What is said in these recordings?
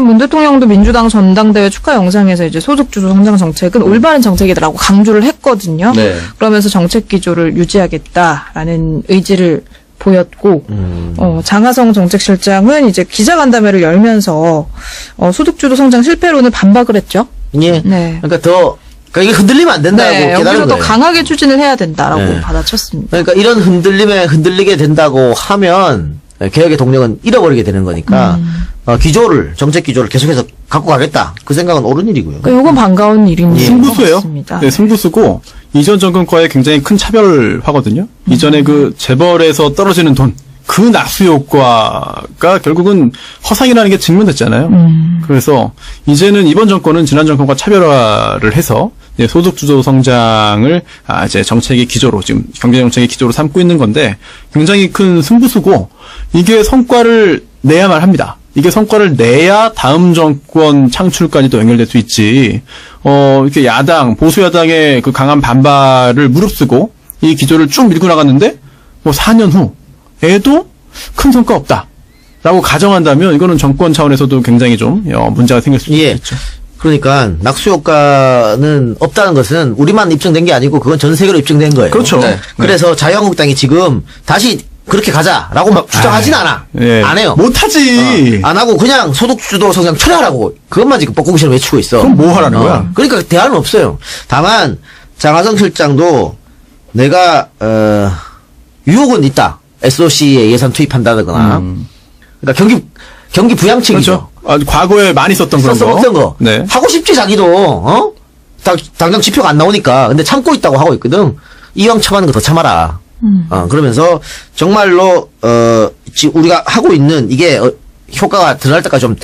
문 대통령도 민주당 전당대회 축하 영상에서 이제 소득주도 성장 정책은 올바른 정책이다라고 강조를 했거든요. 네. 그러면서 정책 기조를 유지하겠다라는 의지를 보였고, 장하성 정책실장은 이제 기자간담회를 열면서 소득주도 성장 실패론을 반박을 했죠. 예. 네. 그러니까 이게 흔들리면 안 된다고 네, 깨달은 여기서 더 거예요. 강하게 추진을 해야 된다라고 네. 받아쳤습니다. 그러니까 이런 흔들림에 흔들리게 된다고 하면 개혁의 동력은 잃어버리게 되는 거니까 정책 기조를 계속해서 갖고 가겠다. 그 생각은 옳은 일이고요. 그러니까 이건 반가운 일인 것 승부수예요. 같습니다. 네, 승부수고 이전 정권과의 굉장히 큰 차별화거든요. 이전에 그 재벌에서 떨어지는 돈, 그 낙수 효과가 결국은 허상이라는 게 증명됐잖아요. 그래서 이제는 이번 정권은 지난 정권과 차별화를 해서 소득 주도 성장을 이제 정책의 기조로 지금 경제 정책의 기조로 삼고 있는 건데 굉장히 큰 승부수고 이게 성과를 내야만 합니다. 이게 성과를 내야 다음 정권 창출까지도 연결될 수 있지. 이렇게 보수 야당의 그 강한 반발을 무릅쓰고 이 기조를 쭉 밀고 나갔는데 4년 후에도 큰 성과 없다라고 가정한다면 이거는 정권 차원에서도 굉장히 좀 문제가 생길 수 있겠죠. 그러니까 낙수 효과는 없다는 것은 우리만 입증된 게 아니고 그건 전 세계로 입증된 거예요. 그렇죠. 네. 그래서 자유한국당이 지금 다시 그렇게 가자라고 막 주장하진 않아. 예. 안 해요. 못하지. 안 하고 그냥 소득주도 성장 철회하라고 그것만 지금 뻐꾸기처럼 외치고 있어. 그럼 뭐 하라는 거야? 그러니까 대안은 없어요. 다만 장하성 실장도 내가 유혹은 있다. SOC에 예산 투입한다거나. 그러니까 경기 부양책이죠. 그렇죠. 과거에 많이 썼던 그런 거. 썼던 거. 네. 하고 싶지 자기도. 당장 지표가 안 나오니까. 근데 참고 있다고 하고 있거든. 이왕 참하는 거 더 참아라. 그러면서 정말로 지금 우리가 하고 있는 이게 효과가 드러날 때까지 좀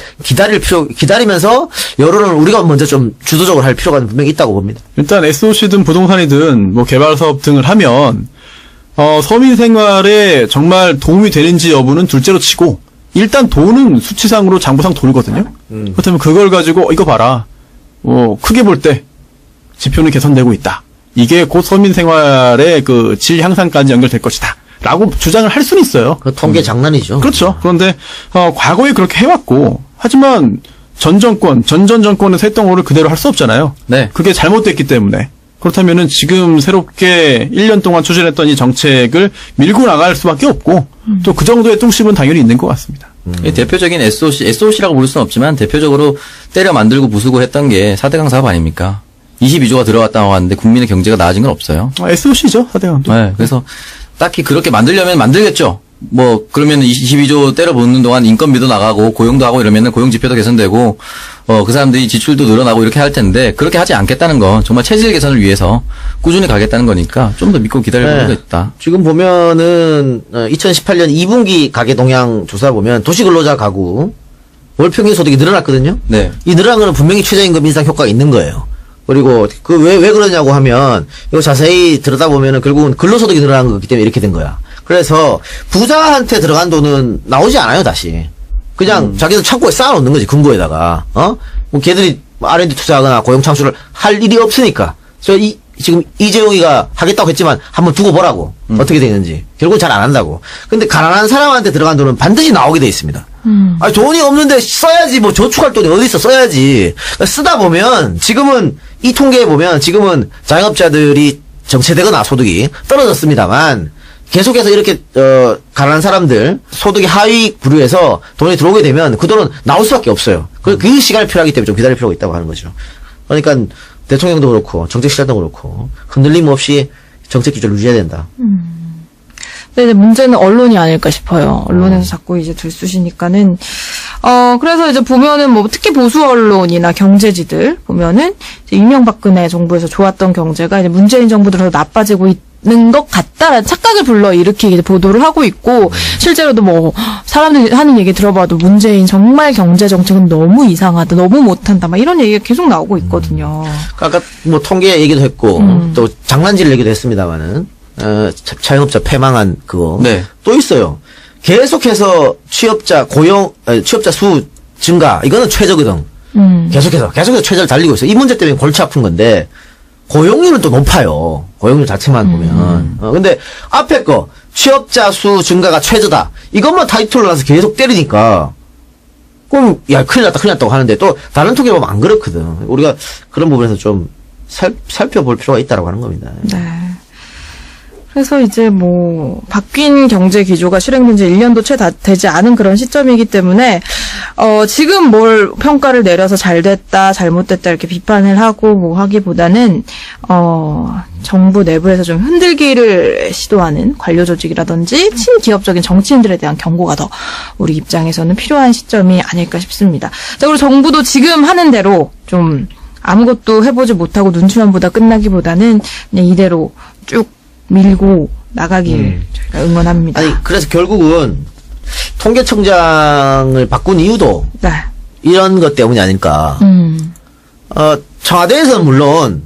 기다리면서 여론을 우리가 먼저 좀 주도적으로 할 필요가 분명히 있다고 봅니다. 일단 SOC든 부동산이든 개발 사업 등을 하면 서민 생활에 정말 도움이 되는지 여부는 둘째로 치고 일단 돈은 수치상으로 장부상 돌거든요. 그렇다면 그걸 가지고 이거 봐라. 크게 볼 때 지표는 개선되고 있다. 이게 곧 서민 생활의 그 질 향상까지 연결될 것이다. 라고 주장을 할 수는 있어요. 그 통계 장난이죠. 그렇죠. 그런데 과거에 그렇게 해왔고 하지만 전 정권에서 했던 거를 그대로 할 수 없잖아요. 네. 그게 잘못됐기 때문에. 그렇다면은 지금 새롭게 1년 동안 추진했던 이 정책을 밀고 나갈 수밖에 없고 또 그 정도의 뚱심은 당연히 있는 것 같습니다. 이 대표적인 SOC라고 부를 수는 없지만 대표적으로 때려 만들고 부수고 했던 게 4대강 사업 아닙니까? 22조가 들어갔다고 하는데 국민의 경제가 나아진 건 없어요. SOC죠, 4대강도. 네. 그래서 딱히 그렇게 만들려면 만들겠죠. 그러면 22조 때려 붓는 동안 인건비도 나가고 고용도 하고 이러면은 고용 지표도 개선되고 그 사람들이 지출도 늘어나고 이렇게 할 텐데 그렇게 하지 않겠다는 건 정말 체질 개선을 위해서 꾸준히 가겠다는 거니까 좀 더 믿고 기다릴 필요가 있다. 지금 보면은 2018년 2분기 가계 동향 조사 보면 도시근로자 가구 월 평균 소득이 늘어났거든요. 네. 이 늘어난 거는 분명히 최저임금 인상 효과가 있는 거예요. 그리고 왜 그러냐고 하면 이거 자세히 들여다보면은 결국은 근로소득이 늘어난 거기 때문에 이렇게 된 거야. 그래서 부자한테 들어간 돈은 나오지 않아요, 다시. 그냥 자기들 창고에 쌓아놓는 거지, 금고에다가. 뭐 걔들이 R&D 투자하거나 고용 창출을 할 일이 없으니까. 지금 이재용이가 하겠다고 했지만 한번 두고 보라고. 어떻게 되는지. 결국은 잘 안 한다고. 근데 가난한 사람한테 들어간 돈은 반드시 나오게 돼 있습니다. 아니, 돈이 없는데 써야지. 뭐 저축할 돈이 어디 있어, 써야지. 쓰다 보면 지금은 이 통계에 보면 지금은 자영업자들이 정체되거나 소득이 떨어졌습니다만 계속해서 이렇게 가난한 사람들 소득이 하위 부류에서 돈이 들어오게 되면 그 돈은 나올 수밖에 없어요. 그 시간이 필요하기 때문에 좀 기다릴 필요가 있다고 하는 거죠. 그러니까 대통령도 그렇고 정책시장도 그렇고 흔들림 없이 정책 기조를 유지해야 된다. 근데 이제 문제는 언론이 아닐까 싶어요. 언론에서 자꾸 이제 들쑤시니까는 그래서 이제 보면은 뭐 특히 보수 언론이나 경제지들 보면은 이제 이명박근혜 정부에서 좋았던 경제가 이제 문재인 정부 들어서 나빠지고 있는 것 같다라는 착각을 불러일으키게 이제 보도를 하고 있고 실제로도 뭐 사람들이 하는 얘기 들어봐도 문재인 정말 경제 정책은 너무 이상하다, 너무 못한다, 막 이런 얘기가 계속 나오고 있거든요. 아까 뭐 통계 얘기도 했고 또 장난질 얘기도 했습니다만은 자영업자 패망한 그거 네. 또 있어요. 계속해서 취업자 수 증가 이거는 최저거든. 계속해서 최저를 달리고 있어. 이 문제 때문에 골치 아픈 건데 고용률은 또 높아요. 고용률 자체만 보면. 근데 앞에 거 취업자 수 증가가 최저다. 이것만 타이틀로 나서 계속 때리니까 그럼 야 큰일 났다고 하는데 또 다른 통계 보면 안 그렇거든. 우리가 그런 부분에서 좀 살펴볼 필요가 있다라고 하는 겁니다. 네. 그래서 이제 뭐 바뀐 경제 기조가 실행된 지 1년도 채 되지 않은 그런 시점이기 때문에 지금 뭘 평가를 내려서 잘 됐다, 잘못됐다 이렇게 비판을 하고 뭐 하기보다는 정부 내부에서 좀 흔들기를 시도하는 관료 조직이라든지 친기업적인 정치인들에 대한 경고가 더 우리 입장에서는 필요한 시점이 아닐까 싶습니다. 자, 그리고 정부도 지금 하는 대로 좀 아무것도 해보지 못하고 눈치만 보다 끝나기보다는 그냥 이대로 쭉 밀고 나가길 저희가 응원합니다. 아니 그래서 결국은 통계청장을 바꾼 이유도 네. 이런 것 때문이 아닐까. 청와대에서는 물론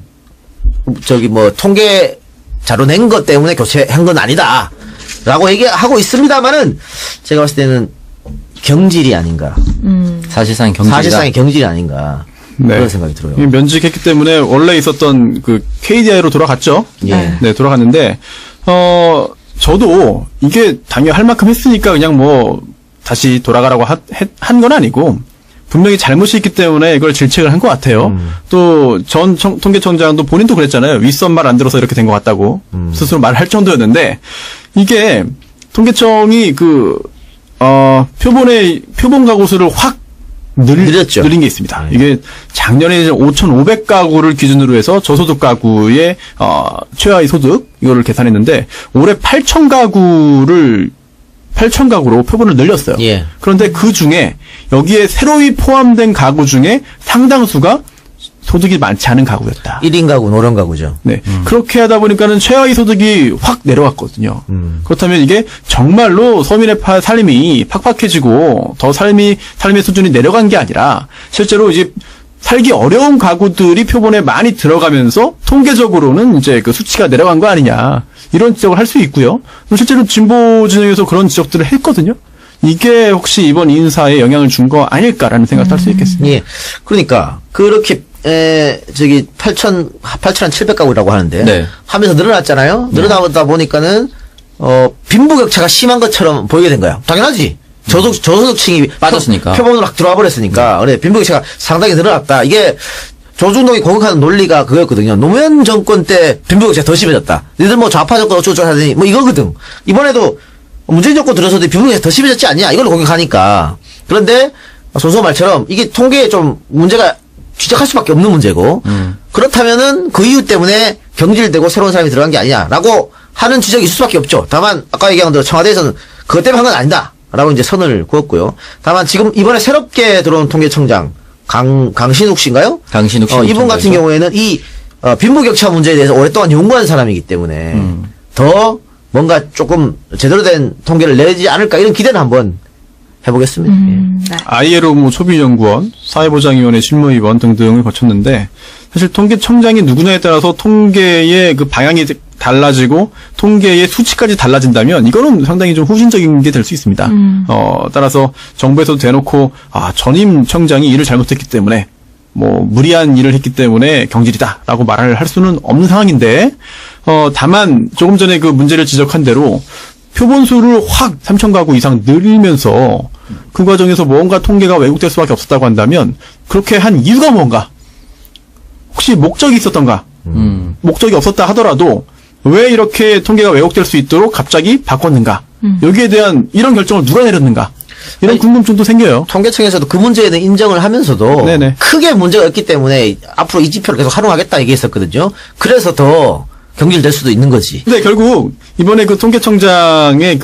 저기 뭐 통계 자료 낸 것 때문에 교체한 건 아니다라고 얘기하고 있습니다만은 제가 봤을 때는 경질이 아닌가. 사실상 경질이다. 사실상의 경질이 아닌가. 네. 그런 생각이 들어요. 면직했기 때문에 원래 있었던 그 KDI로 돌아갔죠. 예. 네, 돌아갔는데 저도 이게 당연히 할 만큼 했으니까 그냥 뭐 다시 돌아가라고 한 건 아니고 분명히 잘못이 있기 때문에 이걸 질책을 한 것 같아요. 또 전 통계청장도 본인도 그랬잖아요. 윗선 말 안 들어서 이렇게 된 것 같다고 스스로 말할 정도였는데 이게 통계청이 표본 가구 수를 확 늘렸죠. 늘린 게 있습니다. 이게 작년에 5,500가구를 기준으로 해서 저소득 가구의 최하위 소득 이거를 계산했는데 올해 8,000가구로 표본을 늘렸어요. 예. 그런데 그 중에 여기에 새로이 포함된 가구 중에 상당수가 소득이 많지 않은 가구였다. 1인 가구, 노령 가구죠. 네. 그렇게 하다 보니까는 최하위 소득이 확 내려갔거든요. 그렇다면 이게 정말로 서민의 삶이 팍팍해지고 더 삶의 수준이 내려간 게 아니라 실제로 이제 살기 어려운 가구들이 표본에 많이 들어가면서 통계적으로는 이제 그 수치가 내려간 거 아니냐. 이런 지적을 할 수 있고요. 실제로 진보 진영에서 그런 지적들을 했거든요. 이게 혹시 이번 인사에 영향을 준 거 아닐까라는 생각을 할 수 있겠습니다. 예. 그러니까 그렇게 8,700가구라고 하는데 네. 하면서 늘어났잖아요. 늘어나다 보니까는 빈부격차가 심한 것처럼 보이게 된 거야. 당연하지. 저소득층이 빠졌으니까. 표본으로 막 들어와 버렸으니까. 그래 빈부격차가 상당히 늘어났다. 이게 조중동이 공격하는 논리가 그거였거든요. 노무현 정권 때 빈부격차가 더 심해졌다. 니들 뭐 좌파 정권 어쩌고저쩌고 하더니 뭐 이거거든. 이번에도 문재인 정권 들어서도 빈부격차가 더 심해졌지 않냐. 이걸로 공격하니까. 그런데 손수 말처럼 이게 통계에 좀 문제가 지적할 수밖에 없는 문제고 그렇다면은 그 이유 때문에 경질되고 새로운 사람이 들어간 게 아니냐라고 하는 지적이 있을 수밖에 없죠. 다만 아까 얘기한 대로 청와대에서는 그것 때문에 한 건 아니다라고 이제 선을 그었고요. 다만 지금 이번에 새롭게 들어온 통계청장 강신욱 씨인가요? 강신욱 씨. 이분 같은 경우에는 이 빈부격차 문제에 대해서 오랫동안 연구한 사람이기 때문에 더 뭔가 조금 제대로 된 통계를 내지 않을까 이런 기대는 한번 해보겠습니다. 예. 네. ILO 뭐 소비연구원, 사회보장위원회 실무위원 등등을 거쳤는데 사실 통계청장이 누구냐에 따라서 통계의 그 방향이 달라지고 통계의 수치까지 달라진다면 이거는 상당히 좀 후진적인 게 될 수 있습니다. 따라서 정부에서도 대놓고 전임 청장이 일을 잘못했기 때문에 뭐 무리한 일을 했기 때문에 경질이다라고 말을 할 수는 없는 상황인데 다만 조금 전에 그 문제를 지적한 대로 표본수를 확 3,000가구 이상 늘리면서 그 과정에서 뭔가 통계가 왜곡될 수밖에 없었다고 한다면 그렇게 한 이유가 뭔가? 혹시 목적이 있었던가? 목적이 없었다 하더라도 왜 이렇게 통계가 왜곡될 수 있도록 갑자기 바꿨는가? 여기에 대한 이런 결정을 누가 내렸는가? 이런 궁금증도 생겨요. 통계청에서도 그 문제에는 인정을 하면서도 네네. 크게 문제가 없기 때문에 앞으로 이 지표를 계속 활용하겠다 얘기했었거든요. 그래서 더 경질될 수도 있는 거지. 근데 결국 이번에 그 통계청장의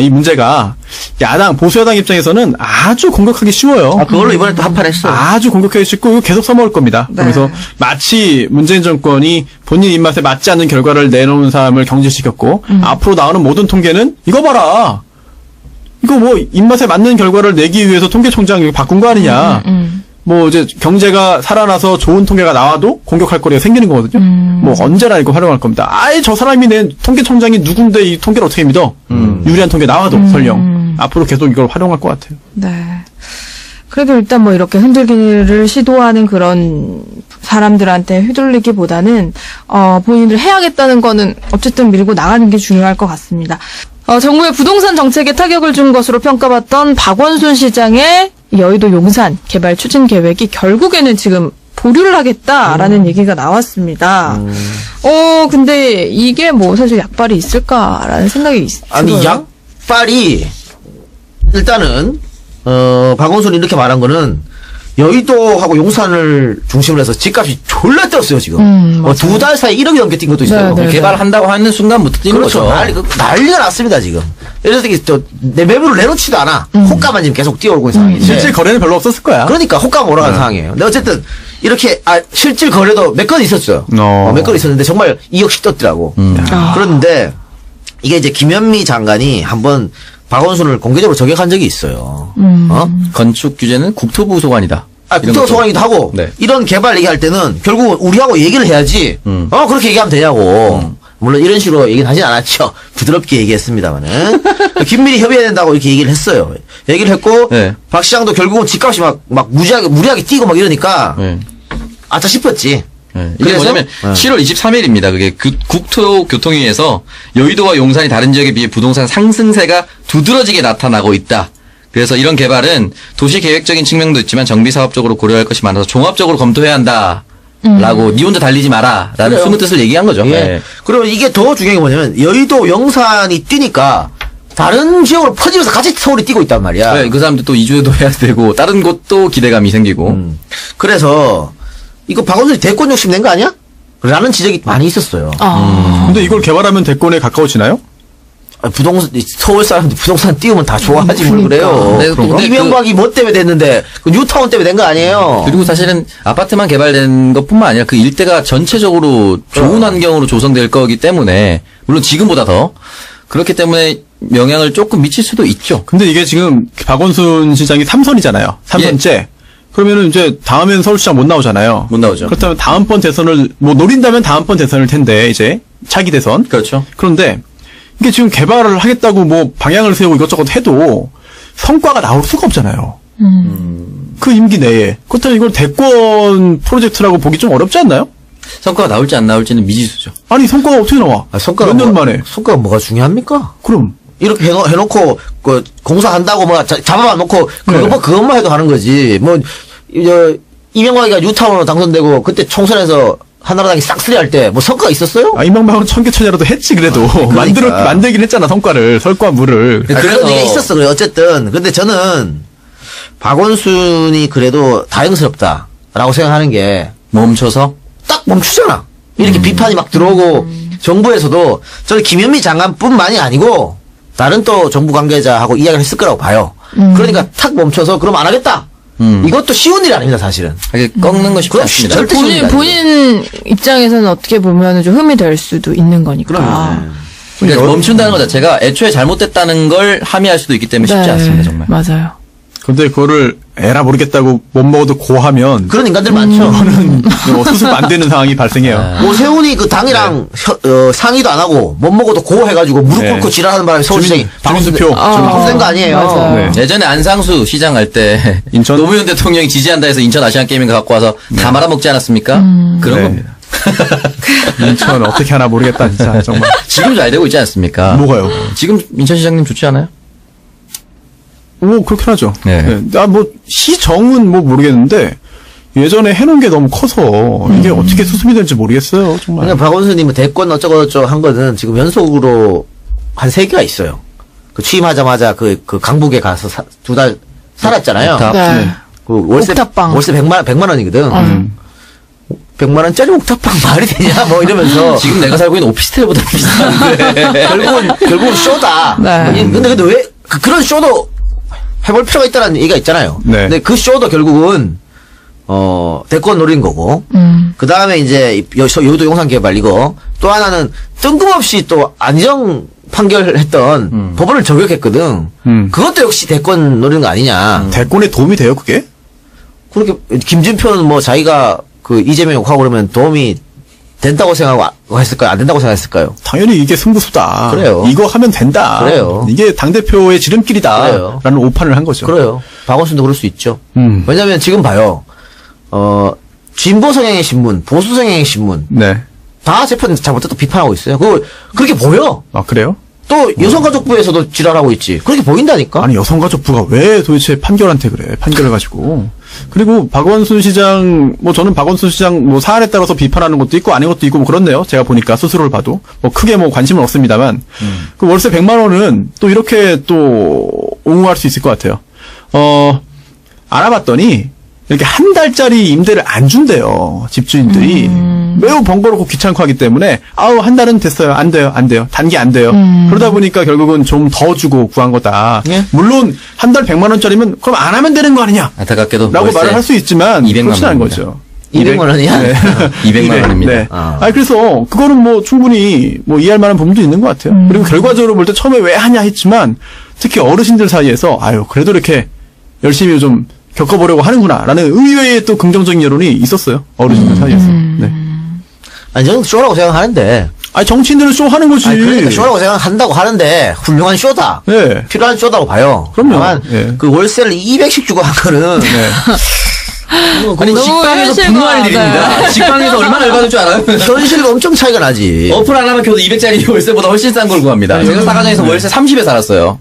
이 문제가 야당 보수야당 입장에서는 아주 공격하기 쉬워요. 그걸로 이번에 또 한판했어. 아주 공격하기 쉽고 이거 계속 써먹을 겁니다. 네. 그래서 마치 문재인 정권이 본인 입맛에 맞지 않는 결과를 내놓은 사람을 경질시켰고 앞으로 나오는 모든 통계는 이거 봐라. 이거 뭐 입맛에 맞는 결과를 내기 위해서 통계청장 바꾼 거 아니냐. 뭐 이제 경제가 살아나서 좋은 통계가 나와도 공격할 거리가 생기는 거거든요. 뭐 언제나 이거 활용할 겁니다. 아예 저 사람이 낸 통계청장이 누군데 이 통계를 어떻게 믿어? 유리한 통계 나와도 설령 앞으로 계속 이걸 활용할 것 같아요. 네. 그래도 일단 뭐 이렇게 흔들기를 시도하는 그런 사람들한테 휘둘리기보다는 본인들 해야겠다는 거는 어쨌든 밀고 나가는 게 중요할 것 같습니다. 정부의 부동산 정책에 타격을 준 것으로 평가받던 박원순 시장의 여의도 용산 개발 추진 계획이 결국에는 지금 보류를 하겠다라는 얘기가 나왔습니다. 근데 이게 뭐 사실 약발이 있을까라는 생각이 아니, 들어요. 약발이, 일단은, 박원순이 이렇게 말한 거는, 여의도하고 용산을 중심으로 해서 집값이 졸라 뛰었어요, 지금. 맞아요. 2달 사이에 1억이 넘게 뛴 것도 있어요. 네, 네. 개발한다고 하는 순간부터 뛰는 그렇죠. 거죠. 난리가 났습니다, 지금. 예를 들어, 내 매물을 내놓지도 않아. 호가만 지금 계속 뛰어오르고 있는 상황인데. 실질 거래는 별로 없었을 거야. 그러니까 호가만 올라가는 상황이에요. 근데 어쨌든, 이렇게, 실질 거래도 몇 건 있었어요. 몇 건 있었는데 정말 2억씩 떴더라고. 그런데, 이게 이제 김현미 장관이 한번 박원순을 공개적으로 저격한 적이 있어요. 건축 규제는 국토부 소관이다. 이런 국토 거죠. 소관이기도 하고, 네. 이런 개발 얘기할 때는 결국은 우리하고 얘기를 해야지, 그렇게 얘기하면 되냐고. 물론 이런 식으로 얘기는 하진 않았죠. 부드럽게 얘기했습니다만은. 긴밀히 협의해야 된다고 이렇게 얘기를 했어요. 얘기를 했고, 네. 박 시장도 결국은 집값이 막 무리하게 뛰고 막 이러니까, 네. 아차 싶었지. 네. 이게 그래서? 뭐냐면 7월 23일입니다. 그게 국토교통위에서 여의도와 용산이 다른 지역에 비해 부동산 상승세가 두드러지게 나타나고 있다. 그래서 이런 개발은 도시 계획적인 측면도 있지만 정비 사업적으로 고려할 것이 많아서 종합적으로 검토해야 한다. 라고 니 혼자 달리지 마라. 라는 그래요. 숨은 뜻을 얘기한 거죠. 예. 네. 그리고 이게 더 중요한 게 뭐냐면, 여의도 용산이 뛰니까, 다른 지역으로 퍼지면서 같이 서울이 뛰고 있단 말이야. 네, 그 사람들 또 이주도 해야 되고 다른 곳도 기대감이 생기고. 그래서, 이거 박원순이 대권 욕심 낸 거 아니야? 라는 지적이 많이 있었어요. 근데 이걸 개발하면 대권에 가까워지나요? 부동산, 서울 사람들 부동산 띄우면 다 좋아하지 뭘 그래요. 네, 근데 이명박이 뭐 때문에 됐는데, 그 뉴타운 때문에 된 거 아니에요. 그리고 사실은 아파트만 개발된 것뿐만 아니라 그 일대가 전체적으로 좋은 환경으로 조성될 거기 때문에 물론 지금보다 더 그렇기 때문에 영향을 조금 미칠 수도 있죠. 근데 이게 지금 박원순 시장이 3선이잖아요. 3선째. 그러면은 이제 다음엔 서울시장 못 나오잖아요. 못 나오죠. 그렇다면 다음번 대선을 뭐 노린다면 다음번 대선일 텐데 이제 차기 대선. 그렇죠. 그런데 이게 지금 개발을 하겠다고 뭐 방향을 세우고 이것저것 해도 성과가 나올 수가 없잖아요. 그 임기 내에. 그렇다면 이걸 대권 프로젝트라고 보기 좀 어렵지 않나요? 성과가 나올지 안 나올지는 미지수죠. 아니 성과가 어떻게 나와? 성과가 몇 년 뭐- 만에. 성과가 뭐가 중요합니까? 그럼 이렇게 해놓고, 공사한다고 잡아만 놓고, 그것만 해도 하는 거지. 이명박이가 뉴타운으로 당선되고, 그때 총선에서 한나라당이 싹쓸이 할 때, 성과가 있었어요? 이명박은 천개천이라도 했지 그래도 그러니까. 만들긴 했잖아 성과를 설과물을. 그런 얘기가 있었어. 그래. 어쨌든. 근데 저는, 박원순이 그래도 다행스럽다라고 생각하는 게, 멈춰서 딱 멈추잖아. 이렇게 비판이 막 들어오고, 정부에서도, 저는 김현미 장관뿐만이 아니고, 다른 또 정부 관계자하고 이야기를 했을 거라고 봐요. 그러니까 탁 멈춰서, 그럼 안 하겠다. 이것도 쉬운 일이 아닙니다, 사실은. 이게 꺾는 거 쉽지 그럼 않습니다. 절대 쉬운 일이 아니에요. 본인 입장에서는 어떻게 보면 좀 흠이 될 수도 있는 거니까. 그러니까 멈춘다는 것 자체가 애초에 잘못됐다는 걸 함의할 수도 있기 때문에 쉽지 네, 않습니다, 정말. 맞아요. 근데 그거를 에라 모르겠다고 못 먹어도 고하면 그런 인간들 많죠. 수습 안 되는 상황이 발생해요. 오세훈이 그 당이랑 상의도 안 하고 못 먹어도 고해가지고 무릎 네. 꿇고 지랄하는 바람에 서울시장이 주민투표. 당선된 거 아니에요. 맞아요. 네. 예전에 안상수 시장 할 때 인천? 노무현 대통령이 지지한다 해서 인천 아시안 게임인가 갖고 와서 다 말아먹지 않았습니까? 그런 네. 겁니다. 인천 어떻게 하나 모르겠다 진짜 정말. 지금 잘 되고 있지 않습니까? 뭐가요? 지금 인천시장님 좋지 않아요? 오 그렇긴 하죠. 네. 시정은 모르겠는데 예전에 해놓은 게 너무 커서 이게 어떻게 수습이 될지 모르겠어요 정말. 그러니까 박원순님은 대권 어쩌고저쩌고 한 거는 지금 연속으로 한 3개가 있어요. 그 취임하자마자 그 강북에 가서 2달 살았잖아요. 옥탑. 네. 그 월세 옥탑방. 100만 원이거든. 100만 원짜리 옥탑방 말이 되냐 뭐 이러면서 지금 내가 살고 있는 오피스텔보다 비싼데. 결국은 쇼다. 네. 근데 왜 그런 쇼도 해볼 필요가 있다는 얘기가 있잖아요. 네. 근데 그 쇼도 결국은 대권 노린 거고. 그 다음에 이제 여의도 용산 개발 이거 또 하나는 뜬금없이 또 안정 판결했던 법원을 저격했거든. 그것도 역시 대권 노리는 거 아니냐. 대권에 도움이 돼요 그게? 그렇게 김진표는 뭐 자기가 그 이재명 욕하고 그러면 도움이 된다고 생각하고 했을까요? 안 된다고 생각했을까요? 당연히 이게 승부수다. 그래요. 이거 하면 된다. 그래요. 이게 당대표의 지름길이다. 그래요. 라는 오판을 한 거죠. 그래요. 박원순도 그럴 수 있죠. 음. 왜냐면 지금 봐요. 진보 성향의 신문, 보수 성향의 신문 네. 다 재판 잘못했다고 비판하고 있어요. 그렇게 보여. 아 그래요? 또 여성가족부에서도 지랄하고 있지. 그렇게 보인다니까. 아니 여성가족부가 왜 도대체 판결한테 그래? 판결을 가지고. 그리고 박원순 시장 뭐 저는 박원순 시장 뭐 사안에 따라서 비판하는 것도 있고 아닌 것도 있고 뭐 그렇네요. 제가 보니까 스스로를 봐도 뭐 크게 뭐 관심은 없습니다만 그 월세 100만 원은 또 이렇게 또 옹호할 수 있을 것 같아요. 알아봤더니 이렇게 한 달짜리 임대를 안 준대요. 집주인들이. 매우 번거롭고 귀찮고 하기 때문에 아우 한 달은 됐어요. 안 돼요. 단기 안 돼요. 그러다 보니까 결국은 좀 더 주고 구한 거다. 예? 물론 한 달 100만 원짜리면 그럼 안 하면 되는 거 아니냐? 안타깝게도 라고 말을 할 수 있지만 200만 그렇진 않은 원입니다. 거죠. 200만 원이야? 네. 200만 원입니다. 네. 아. 아니 그래서 그거는 뭐 충분히 뭐 이해할 만한 부분도 있는 것 같아요. 그리고 결과적으로 볼 때 처음에 왜 하냐 했지만 특히 어르신들 사이에서 아유 그래도 이렇게 열심히 좀 겪어보려고 하는구나라는 의외의 또 긍정적인 여론이 있었어요. 어르신들 사이에서. 네. 아니, 저는 쇼라고 생각하는데. 아니 정치인들은 쇼 하는 거지. 아니, 그러니까 쇼라고 생각한다고 하는데, 훌륭한 쇼다. 네. 필요한 쇼다고 봐요. 그럼요. 다만, 예. 그 월세를 200씩 주고 한 거는. 네. 아니 너무 직방에서 현실과 분노할 일입니다. 맞아요. 직방에서 얼마나 열받을 줄 알아요? 현실과 엄청 차이가 나지. 어플 안 하면 겨우 200짜리 월세보다 훨씬 싼 걸 구합니다. 제가 사가정에서 월세 30에 살았어요.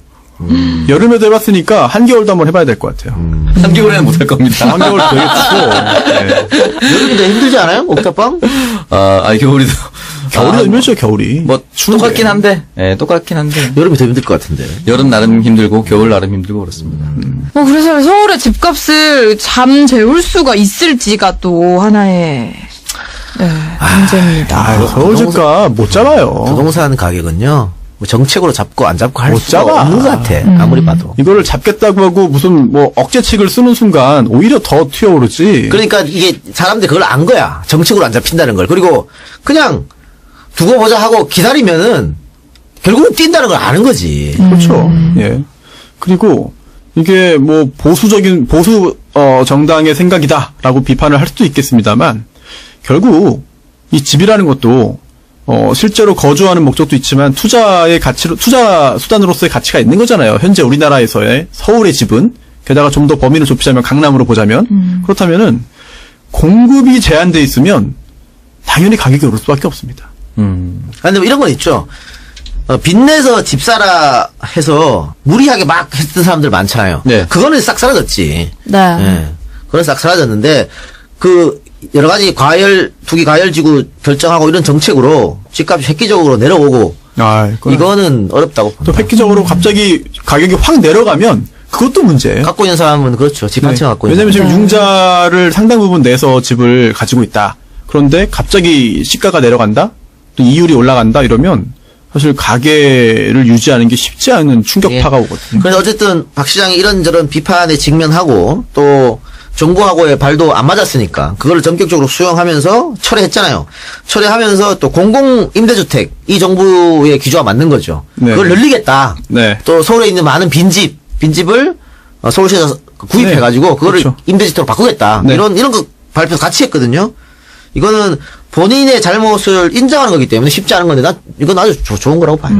여름에도 해봤으니까 한겨울도 한번 해봐야 될 것 같아요. 3개월에는 못 할 겁니다. 한겨울 되게 추워. 네. 여름인데 힘들지 않아요? 옥탑방? 아니 겨울이도. 겨울이 힘들죠, 겨울이. 뭐 추운데. 똑같긴 한데. 예, 똑같긴 한데. 여름이 더 힘들 것 같은데. 여름 나름 힘들고 겨울 나름 힘들고 그렇습니다. 그래서 서울의 집값을 잠 재울 수가 있을지가 또 하나의 문제입니다. 아, 서울 집값 못 잡아요. 부동산 가격은요, 뭐 정책으로 잡고 안 잡고 할 못 수가 잡아. 없는 것 같아. 아무리 봐도. 이거를 잡겠다고 하고 무슨 뭐 억제책을 쓰는 순간 오히려 더 튀어오르지. 그러니까 이게 사람들이 그걸 안 거야. 정책으로 안 잡힌다는 걸. 그리고 그냥 두고 보자 하고 기다리면은 결국은 뛴다는 걸 아는 거지. 그렇죠. 예. 그리고 이게 뭐 보수 정당의 생각이다라고 비판을 할 수도 있겠습니다만 결국 이 집이라는 것도 실제로 거주하는 목적도 있지만 투자 수단으로서의 가치가 있는 거잖아요. 현재 우리나라에서의 서울의 집은 게다가 좀 더 범위를 좁히자면 강남으로 보자면 그렇다면은 공급이 제한돼 있으면 당연히 가격이 오를 수밖에 없습니다. 근데 뭐 이런 건 있죠. 빚내서 집 사라 해서 무리하게 막 했던 사람들 많잖아요. 네. 그거는 싹 사라졌지. 네. 예. 그건 싹 사라졌는데, 여러 가지 투기 과열지구 결정하고 이런 정책으로 집값이 획기적으로 내려오고, 이거는 어렵다고 또 봅니다. 획기적으로 갑자기 가격이 확 내려가면 그것도 문제예요. 갖고 있는 사람은 그렇죠. 집 한 채 갖고 있는 왜냐면 지금 사람. 융자를 상당 부분 내서 집을 가지고 있다. 그런데 갑자기 시가가 내려간다? 또 이율이 올라간다? 이러면 사실 가계를 유지하는 게 쉽지 않은 충격파가 오거든요. 그래서 어쨌든 박 시장이 이런저런 비판에 직면하고 또 정부하고의 발도 안 맞았으니까 그걸 전격적으로 수용하면서 철회했잖아요. 철회하면서 또 공공임대주택 이 정부의 기조와 맞는 거죠. 네. 그걸 늘리겠다. 네. 또 서울에 있는 많은 빈집을 서울시에서 구입해가지고 그거를 그렇죠. 임대주택으로 바꾸겠다. 네. 이런 거 발표 같이 했거든요. 이거는 본인의 잘못을 인정하는 거기 때문에 쉽지 않은 건데 이건 아주 좋은 거라고 봐요.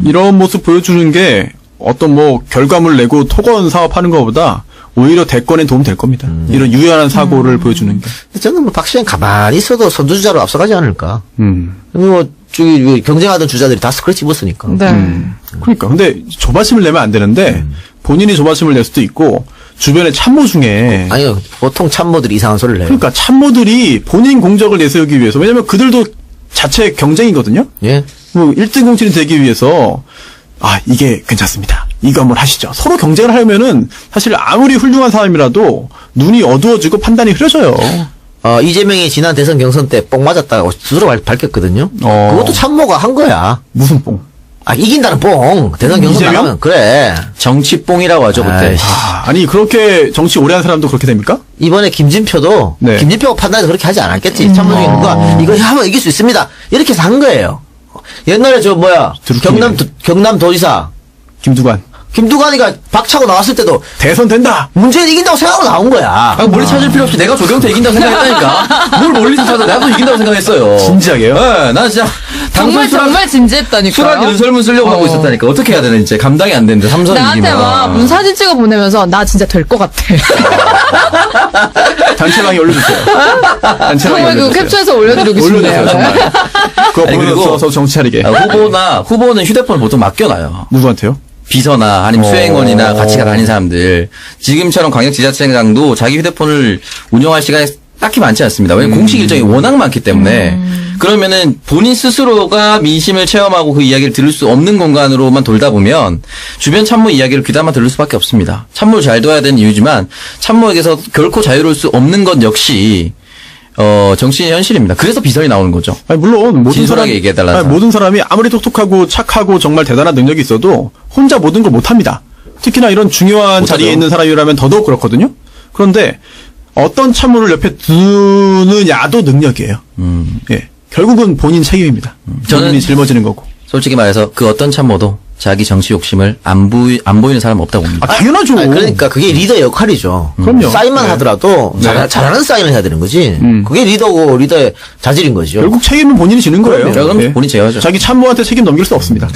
이런 모습 보여주는 게 어떤 뭐 결과물 내고 토건 사업하는 것보다 오히려 대권에 도움 될 겁니다. 이런 유연한 사고를 보여주는 게. 저는 뭐 박 시장 가만히 있어도 선두주자로 앞서가지 않을까. 뭐 저기 경쟁하던 주자들이 다 스크래치 입었으니까. 네. 그러니까 근데 조바심을 내면 안 되는데 본인이 조바심을 낼 수도 있고 주변의 참모 중에 아니요, 보통 참모들이 이상한 소리를 해요. 그러니까 참모들이 본인 공적을 내세우기 위해서 왜냐면 그들도 자체 경쟁이거든요. 예. 뭐 1등 공신이 되기 위해서 이게 괜찮습니다. 이거 한번 하시죠. 서로 경쟁을 하면은 사실 아무리 훌륭한 사람이라도 눈이 어두워지고 판단이 흐려져요. 이재명이 지난 대선 경선 때 뽕 맞았다고 스스로 밝혔거든요. 그것도 참모가 한 거야. 무슨 뽕? 이긴다는 뽕. 대선 경선 이재명? 나가면 그래. 정치뽕이라고 하죠, 그때. 아이씨. 아니 그렇게 정치 오래 한 사람도 그렇게 됩니까? 이번에 김진표도 네. 김진표가 판단해서 그렇게 하지 않았겠지. 참모 중에 누가 이거 하면 이길 수 있습니다. 이렇게 해서 한 거예요. 옛날에 드루킹이네. 경남도지사 김두관이가 박차고 나왔을 때도 대선 된다. 문재인 이긴다고 생각하고 나온 거야. 멀리 찾을 필요 없이 내가 조경태 이긴다고 생각했다니까. 뭘 멀리서 찾아. 나도 이긴다고 생각했어요. 진지하게요? 네, 난 진짜 정말 진지했다니까요. 술한 연설문 쓰려고 하고 있었다니까. 어떻게 해야 되나, 이제. 감당이 안 되는데, 삼선 나한테 이기면. 막 무슨 사진 찍어 보내면서 나 진짜 될 것 같아. 단체방에 올려주세요. 단체방에 정말 그거 올려주세요. 캡처해서 올려드리고 싶네요. 올려주세요, 정말. 그거 아니, 그리고- 보면서 정치 차리게. 후보는 휴대폰을 보통 맡겨놔요. 누구한테요? 비서나 아니면 수행원이나 같이 다니는 사람들. 지금처럼 광역지자체장도 자기 휴대폰을 운영할 시간이 딱히 많지 않습니다. 왜냐면 공식 일정이 워낙 많기 때문에. 그러면은 본인 스스로가 민심을 체험하고 그 이야기를 들을 수 없는 공간으로만 돌다 보면 주변 참모 이야기를 귀담아 들을 수밖에 없습니다. 참모를 잘 둬야 되는 이유지만 참모에게서 결코 자유로울 수 없는 것 역시 정치인의 현실입니다. 그래서 비선이 나오는 거죠. 아니, 물론 모든 진솔하게 사람이 얘기해달라는 아니, 사람. 모든 사람이 아무리 똑똑하고 착하고 정말 대단한 능력이 있어도 혼자 모든 걸 못합니다. 특히나 이런 중요한 못하죠. 자리에 있는 사람이라면 더더욱 그렇거든요. 그런데 어떤 참모를 옆에 두느냐도 능력이에요. 예, 결국은 본인 책임입니다. 본인이 짊어지는 거고. 솔직히 말해서 그 어떤 참모도 자기 정치 욕심을 안 보이는 사람 없다고 봅니다. 아, 당연하죠. 그러니까 그게 리더 역할이죠. 그럼요. 사인만 네. 하더라도 잘하는 사인을 해야 되는 거지. 그게 리더고 리더의 자질인 거죠. 결국 책임은 본인이 지는 거예요. 그럼 예. 본인 제어하죠. 자기 참모한테 책임 넘길 수 없습니다.